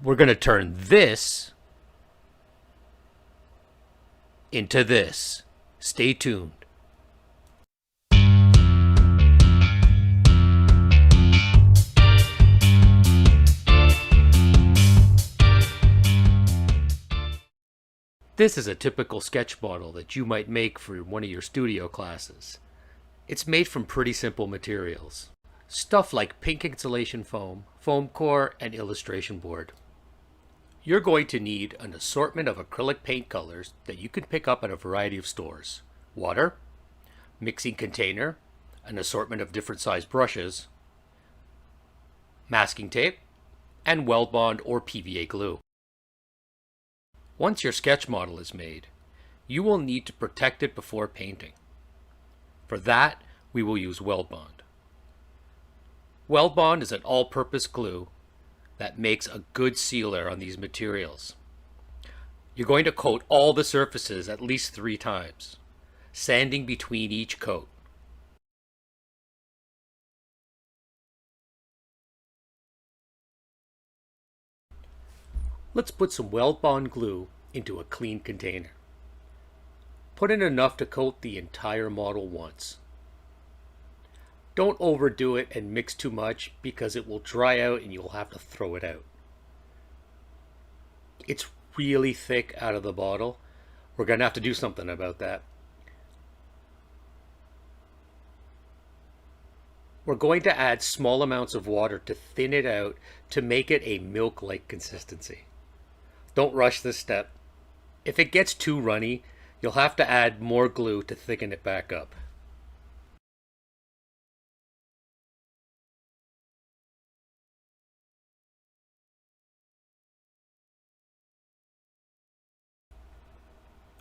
We're going to turn this into this. Stay tuned. This is a typical sketch model that you might make for one of your studio classes. It's made from pretty simple materials. Stuff like pink insulation foam, foam core, and illustration board. You're going to need an assortment of acrylic paint colors that you can pick up at a variety of stores. Water, mixing container, an assortment of different size brushes, masking tape, and Weld Bond or PVA glue. Once your sketch model is made, you will need to protect it before painting. For that, we will use Weld Bond. Weld Bond is an all-purpose glue that makes a good sealer on these materials. You're going to coat all the surfaces at least 3 times, sanding between each coat. Let's put some Weld Bond glue into a clean container. Put in enough to coat the entire model once. Don't overdo it and mix too much because it will dry out and you'll have to throw it out. It's really thick out of the bottle. We're going to have to do something about that. We're going to add small amounts of water to thin it out to make it a milk-like consistency. Don't rush this step. If it gets too runny, you'll have to add more glue to thicken it back up.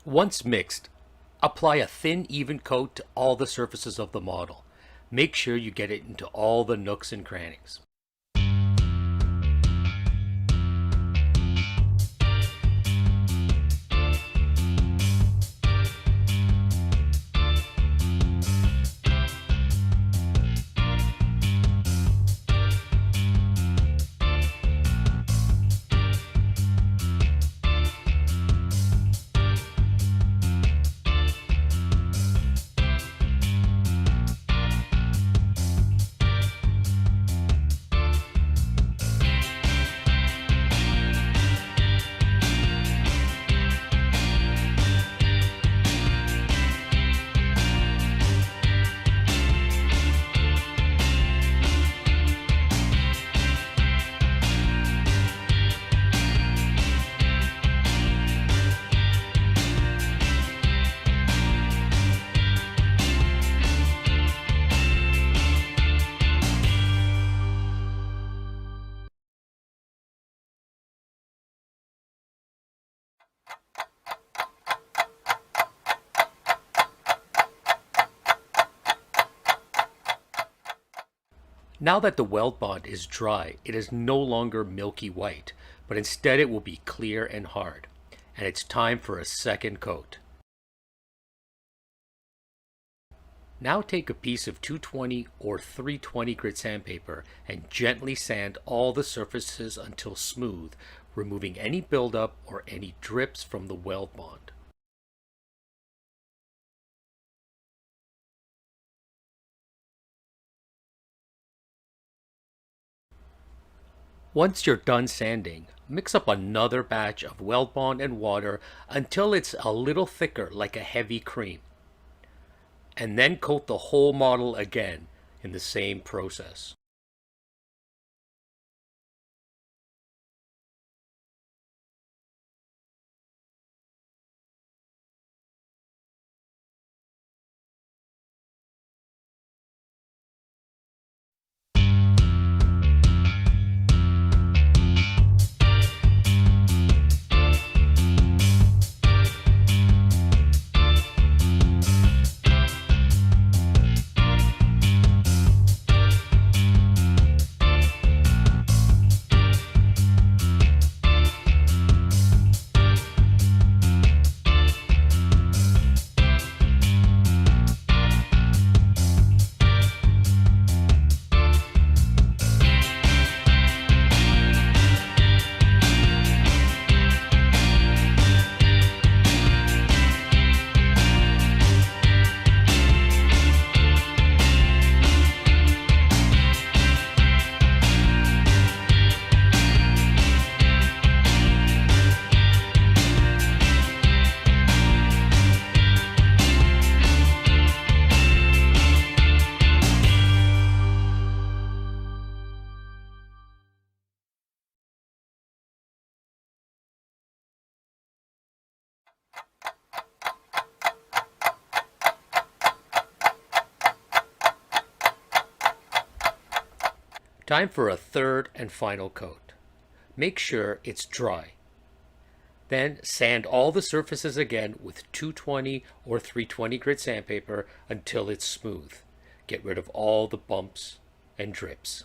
Once mixed, apply a thin, even coat to all the surfaces of the model. Make sure you get it into all the nooks and crannies. Now that the Weld Bond is dry, it is no longer milky white, but instead it will be clear and hard. And it's time for a second coat. Now take a piece of 220 or 320 grit sandpaper and gently sand all the surfaces until smooth, removing any buildup or any drips from the Weld Bond. Once you're done sanding, mix up another batch of Weld Bond and water until it's a little thicker like a heavy cream. And then coat the whole model again in the same process. Time for a third and final coat. Make sure it's dry. Then sand all the surfaces again with 220 or 320 grit sandpaper until it's smooth. Get rid of all the bumps and drips.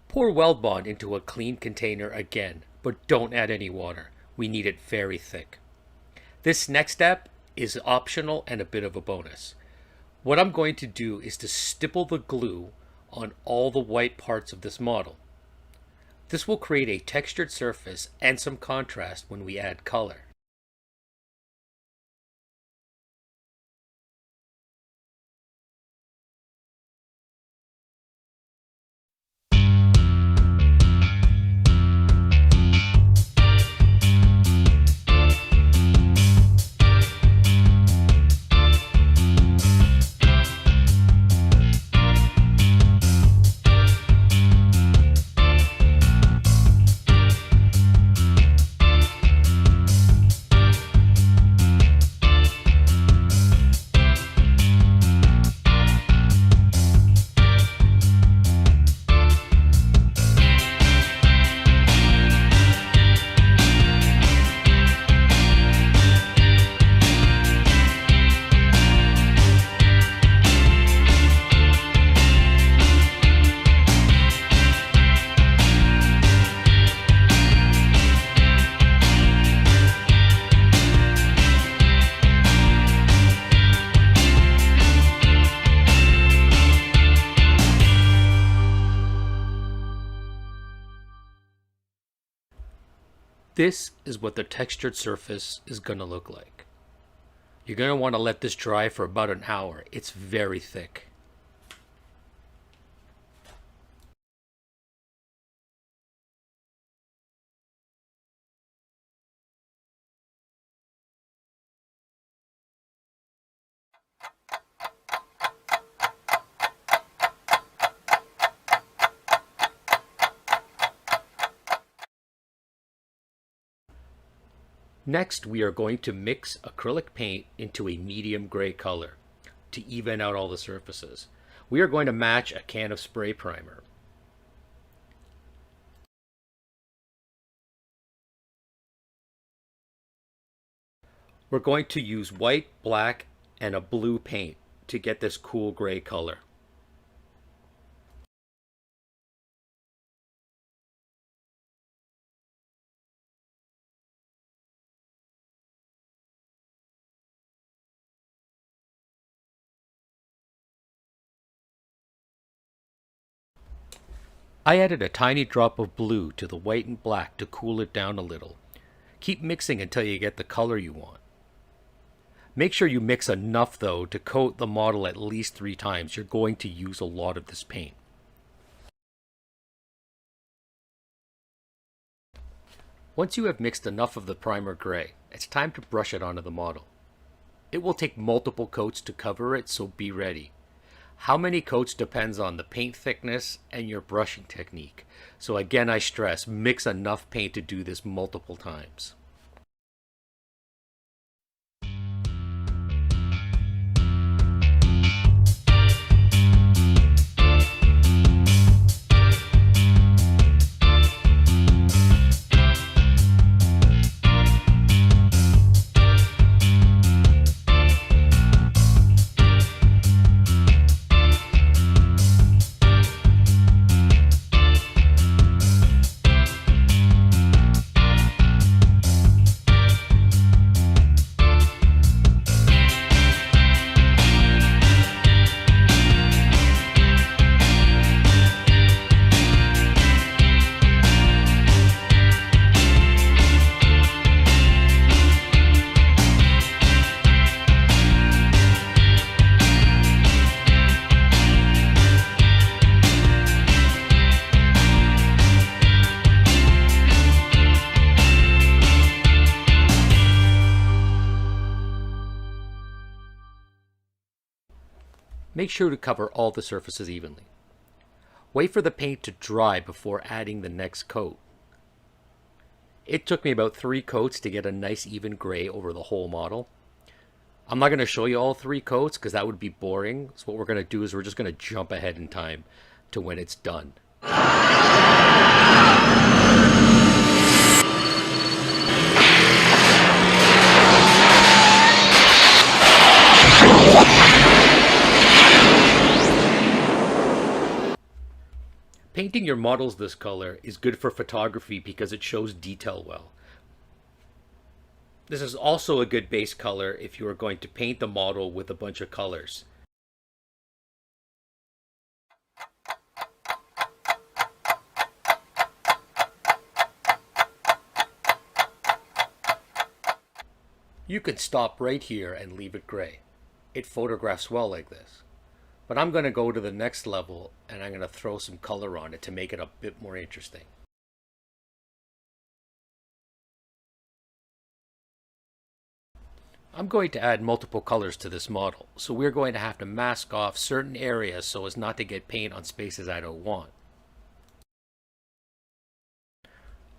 Pour Weld Bond into a clean container again, but don't add any water. We need it very thick. This next step is optional and a bit of a bonus. What I'm going to do is to stipple the glue on all the white parts of this model. This will create a textured surface and some contrast when we add color. This is what the textured surface is going to look like. You're going to want to let this dry for about an hour. It's very thick. Next, we are going to mix acrylic paint into a medium gray color to even out all the surfaces. We are going to match a can of spray primer. We're going to use white, black, and a blue paint to get this cool gray color. I added a tiny drop of blue to the white and black to cool it down a little. Keep mixing until you get the color you want. Make sure you mix enough though to coat the model at least 3 times. You're going to use a lot of this paint. Once you have mixed enough of the primer gray, it's time to brush it onto the model. It will take multiple coats to cover it, so be ready. How many coats depends on the paint thickness and your brushing technique. So again, I stress, mix enough paint to do this multiple times. Make sure to cover all the surfaces evenly. Wait for the paint to dry before adding the next coat. It took me about 3 coats to get a nice even gray over the whole model. I'm not going to show you all 3 coats because that would be boring. So what we're going to do is we're just going to jump ahead in time to when it's done. Painting your models this color is good for photography because it shows detail well. This is also a good base color if you are going to paint the model with a bunch of colors. You can stop right here and leave it gray. It photographs well like this. But I'm going to go to the next level and I'm going to throw some color on it to make it a bit more interesting. I'm going to add multiple colors to this model, so we're going to have to mask off certain areas so as not to get paint on spaces I don't want.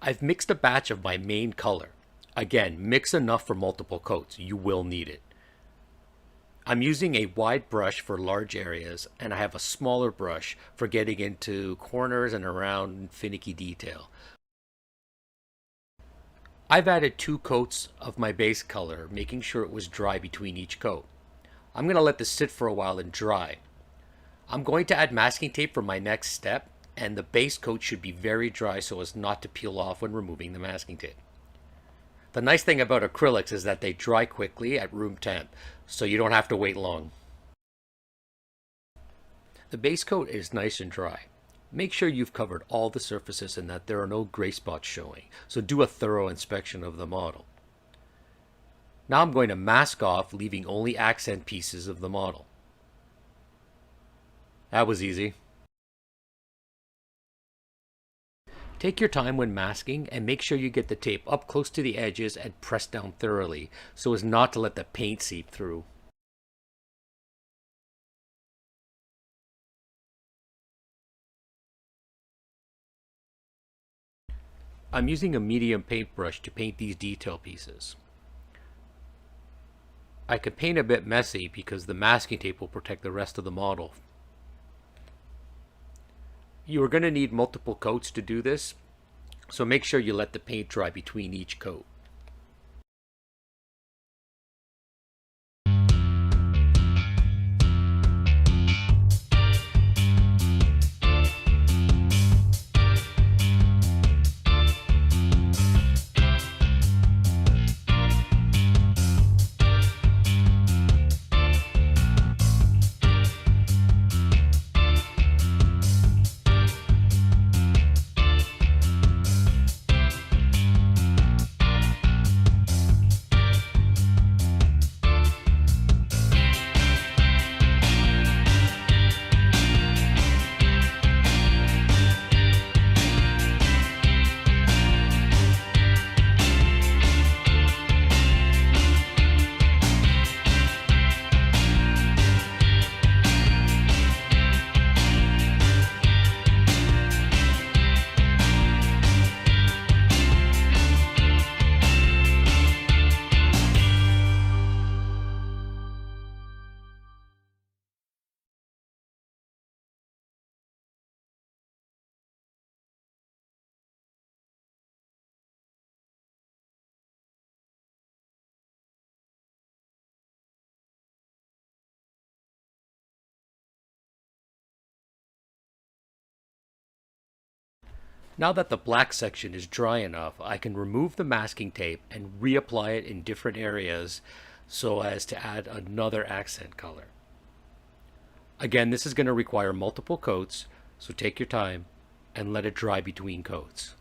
I've mixed a batch of my main color. Again, mix enough for multiple coats. You will need it. I'm using a wide brush for large areas, and I have a smaller brush for getting into corners and around finicky detail. I've added 2 coats of my base color, making sure it was dry between each coat. I'm going to let this sit for a while and dry. I'm going to add masking tape for my next step, and the base coat should be very dry so as not to peel off when removing the masking tape. The nice thing about acrylics is that they dry quickly at room temp, so you don't have to wait long. The base coat is nice and dry. Make sure you've covered all the surfaces and that there are no gray spots showing, so do a thorough inspection of the model. Now I'm going to mask off, leaving only accent pieces of the model. That was easy. Take your time when masking and make sure you get the tape up close to the edges and press down thoroughly so as not to let the paint seep through. I'm using a medium paintbrush to paint these detail pieces. I could paint a bit messy because the masking tape will protect the rest of the model. You are going to need multiple coats to do this, so make sure you let the paint dry between each coat. Now that the black section is dry enough, I can remove the masking tape and reapply it in different areas so as to add another accent color. Again, this is going to require multiple coats, so take your time and let it dry between coats.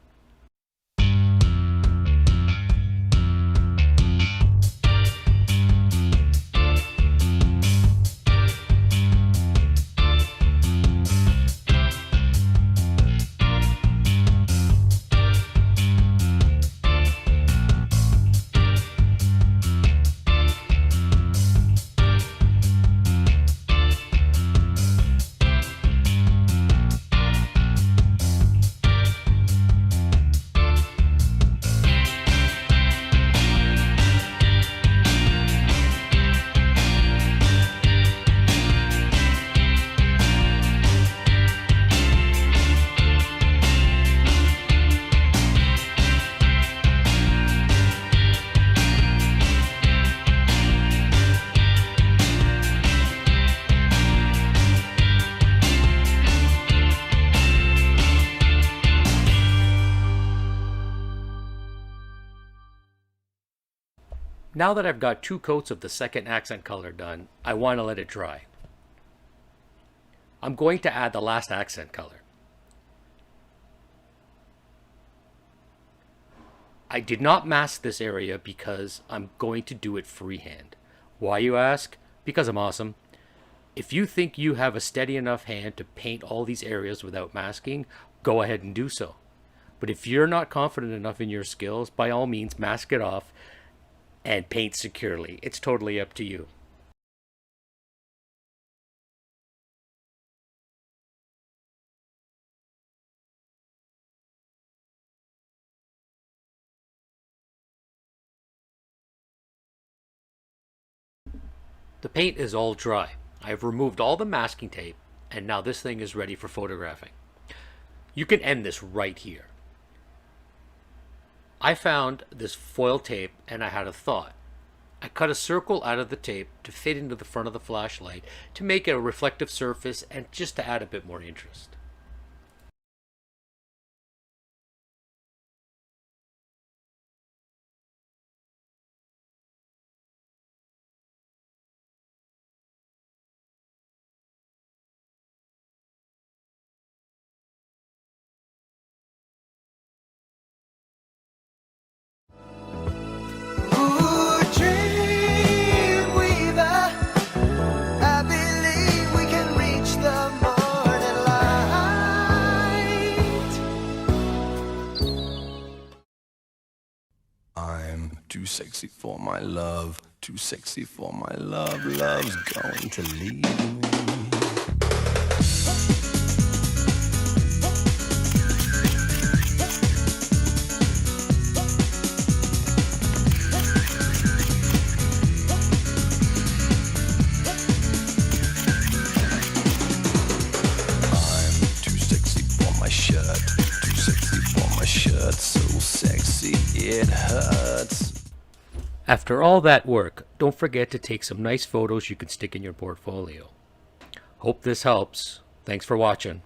Now that I've got 2 coats of the second accent color done, I want to let it dry. I'm going to add the last accent color. I did not mask this area because I'm going to do it freehand. Why, you ask? Because I'm awesome. If you think you have a steady enough hand to paint all these areas without masking, go ahead and do so. But if you're not confident enough in your skills, by all means mask it off and paint securely. It's totally up to you. The paint is all dry. I have removed all the masking tape, and now this thing is ready for photographing. You can end this right here. I found this foil tape and I had a thought. I cut a circle out of the tape to fit into the front of the flashlight to make it a reflective surface and just to add a bit more interest. Ooh, Dreamweaver, I believe we can reach the morning light. I'm too sexy for my love, too sexy for my love. Love's going to leave me. Too sexy for my shirt, so sexy it hurts. After all that work, don't forget to take some nice photos you can stick in your portfolio. Hope this helps. Thanks for watching.